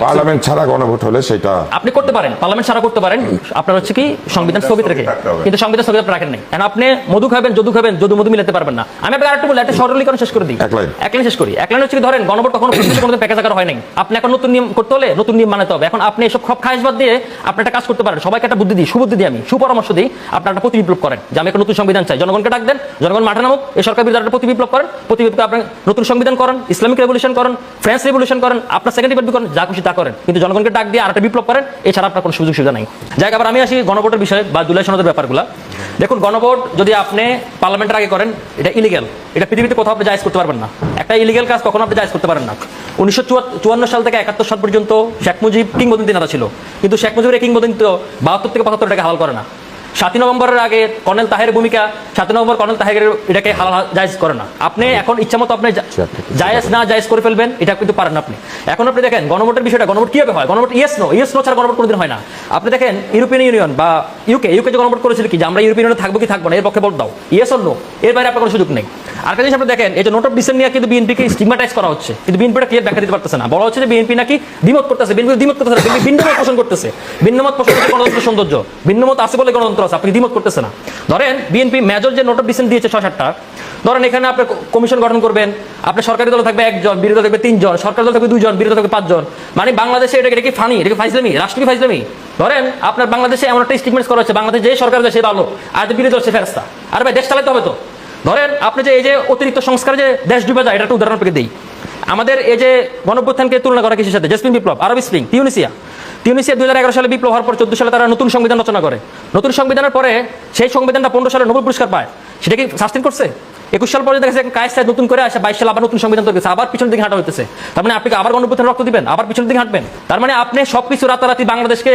Parliament ছাড়া গণভোট হলে সেটা আপনি করতে পারেন, পার্লামেন্ট ছাড়া করতে পারেন, আপনার হচ্ছে কি সংবিধান স্থগিত রেখে, কিন্তু সংবিধান স্থগিত রাখেন নাই। কারণ আপনি মধু খাবেন, যদু মধু মিলাতে পারবেন না। আমি আপনাকে আরেকটু বলি, একটা সরলীকরণ শেষ করে দিই, এক লাইন শেষ করি। এক লাইন হচ্ছে কি, ধরেন গণভোট কখনো কোনোদিন প্যাকেজ আকার হয় নাই, আপনি এখন নতুন নিয়ম করতে হলে নতুন নিয়ম মানাতে হবে। এখন আপনি এসব সব খায়স বাদ দিয়ে আপনি একটা কাজ করতে পারেন, সবাইকে একটা বুদ্ধি দিই, সুবুদ্ধি দিই, আমি সুপরামর্শ দিই, আপনার একটা প্রতিবিপ্লব করেন যে আমি একটা নতুন সংবিধান চাই, জনগণকে ডাক দেন, জনগণ মাঠে নামুক, এই সরকার বিরুদ্ধে একটা প্রতিবিপ্লব করেন, প্রতিবিপ্লব আপনি নতুন সংবিধান করেন, ইসলামিক রেভলিউশন করেন, ফ্রেঞ্চ রেভলিউশন করেন, আপনার সেকেন্ড রিপাবলিক করেন, যা খুশি তা করেন, কিন্তু জনগণকে ডাক দিয়ে আর একটা বিপ্লব করেন, এছাড়া আপনার কোনো সুযোগ সুবিধা নাই। যাই আবার আমি আসি গণভোটের বিষয়ে বা জুলাই সনদের ব্যাপারগুলো। দেখুন, গণভোট যদি আপনি পার্লামেন্টের আগে করেন, এটা ইলিগ্যাল, এটা পৃথিবীতে কোথাও আপনি জায়েজ করতে পারবেন না। একটা ইলিগ্যাল কাজ কখনো আপনি জায়েজ করতে পারেন না। 1954 সাল থেকে 71 সাল পর্যন্ত শেখ মুজিব কিংবদন্তি নেতা ছিল, কিন্তু শেখ মুজিবের কিংবদন্তি 72 থেকে 75 টাকা হালাল করে না। 7 নভেম্বরের আগে কর্নেল তাহেরের ভূমিকা, 7 নভেম্বর কর্নেল তাহেরের এটাকে হালাল জায়েজ করে না। আপনি এখন ইচ্ছা মতো আপনি জায়েজ না জায়েজ করে ফেলবেন, এটা কিন্তু পারেন আপনি। এখন আপনি দেখেন গণভোটের বিষয়টা, গণভোট কিভাবে হয়, গণভোট ইয়েস নো ছাড়া গণভোট কোনোদিন হয় না। আপনি দেখেন ইউরোপিয়ান ইউনিয়ন বা ইউকে যে গণভোট করেছিল কি, যে আমরা ইউরোপিয়ান ইউনিয়নে থাকবো কি থাকবো না, এর পক্ষে ভোট দাও, ইয়েস অর নো, এর বাইরে আপনার কোনো সুযোগ নেই। আর একটা জিনিস আপনি দেখেন, এই যে নোট অফ ডিসেন্ট নিয়ে কিন্তু বিএনপিকে স্টিগমাটাইজ করা হচ্ছে, কিন্তু বিএনপিটা ক্লিয়ার ব্যাখ্যা দিতে পারতেছে না। বলা হচ্ছে যে বিএনপি নাকি দ্বিমত করতেছে, বিএনপি দ্বিমত করতেছে না, বিএনপি ভিন্নমত পোষণ করতেছে। ভিন্নমত পোষণ করতে গণতন্ত্র সৌন্দর্য, ভিন্নমত আছে বলে গণতন্ত্র আছে, আপনি দ্বিমত করতেছে না। ধরেন বিএনপি মেজর যে নোট অফ ডিসেন্ট দিয়েছে 6-7টা, ধরেন এখানে আপনি কমিশন গঠন করবেন, আপনার সরকারি দল থাকবে 1 জন, বিরোধী দল থাকবে 3 জন, সরকারি দল থাকবে 2 জন, বিরোধী দল থাকবে 5 জন। মানে বাংলাদেশে এটা কি ফানি, এটা কি ফাইজলামি, রাষ্ট্রীয় ফাইজলামি। ধরেন আপনার বাংলাদেশে এমন একটা স্টেটমেন্টস করা হচ্ছে, বাংলাদেশ যে সরকার দেয় সে ভালো, আর যে বিরোধী দল সে ফেরেশতা। আর ভাই দেশ চালাতে হবে তো। ধরেন আপনি যে এই যে অতিরিক্ত সংস্কার যে দেশ ডুবে যায়, এটা একটা উদাহরণ আপনাকে দিই। আমাদের এই যে গণঅভ্যুত্থানকে তুলনা করা কিসের সাথে, জেসমিন বিপ্লব, আরব স্প্রিং, টিউনিসিয়া 2011 সালে বিপ্লব হওয়ার পর 14 সালে তারা নতুন সংবিধান রচনা করে। নতুন সংবিধানের পরে সেই সংবিধানটা 15 সালে নোবেল পুরস্কার পায়। সেটা কি সাস্টেন করছে? 21 সাল পর্যন্ত দেখা কায়েস সাহেব নতুন করে আসে, 22 সালে আবার নতুন সংবিধান তৈরি করছে, আবার পিছনের দিকে হাঁটা হইতেছে। তার মানে আপনি আবার গণঅভ্যুত্থানে রক্ত দিবেন, আবার পিছনের দিকে হাঁটবেন। তার মানে আপনি সবকিছু রাতারাতি বাংলাদেশকে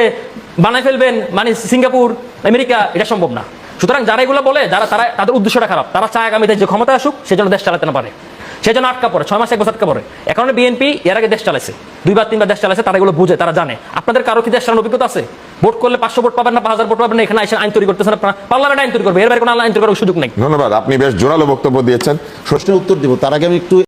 বানায় ফেলবেন, মানে সিঙ্গাপুর, আমেরিকা, এটা সম্ভব না। সুতরাং যারা এগুলো বলে, যারা তাদের উদ্দেশ্যটা খারাপ, তারা চায় আগামীতে যে ক্ষমতা আসুক সেজন্য দেশ চালাতে না পারে, সেজন্য আটকা পড়ে, 6 মাস 1 বছর আটকা পড়ে। এখন বিএনপি এর আগে দেশ চালাইছে, 2-3 বার দেশ চালাইছে, তারা এগুলো বুঝে, তারা জানে। আপনাদের কারো কি দেশ চালানোর অভিজ্ঞতা আছে? ভোট করলে 500 ভোট পাবেন না, 5000 ভোট পাবেন না, এখানে আইন তৈরি করতেছেন আপনারা, পার্লামেন্ট আইন তৈরি করবে, এর বাইরে কোনো আইন তৈরি করার সুযোগ নেই। ধন্যবাদ, আপনি বেশ জোরালো বক্তব্য দিয়েছেন। প্রশ্নের উত্তর দিব তার আগে আমি একটু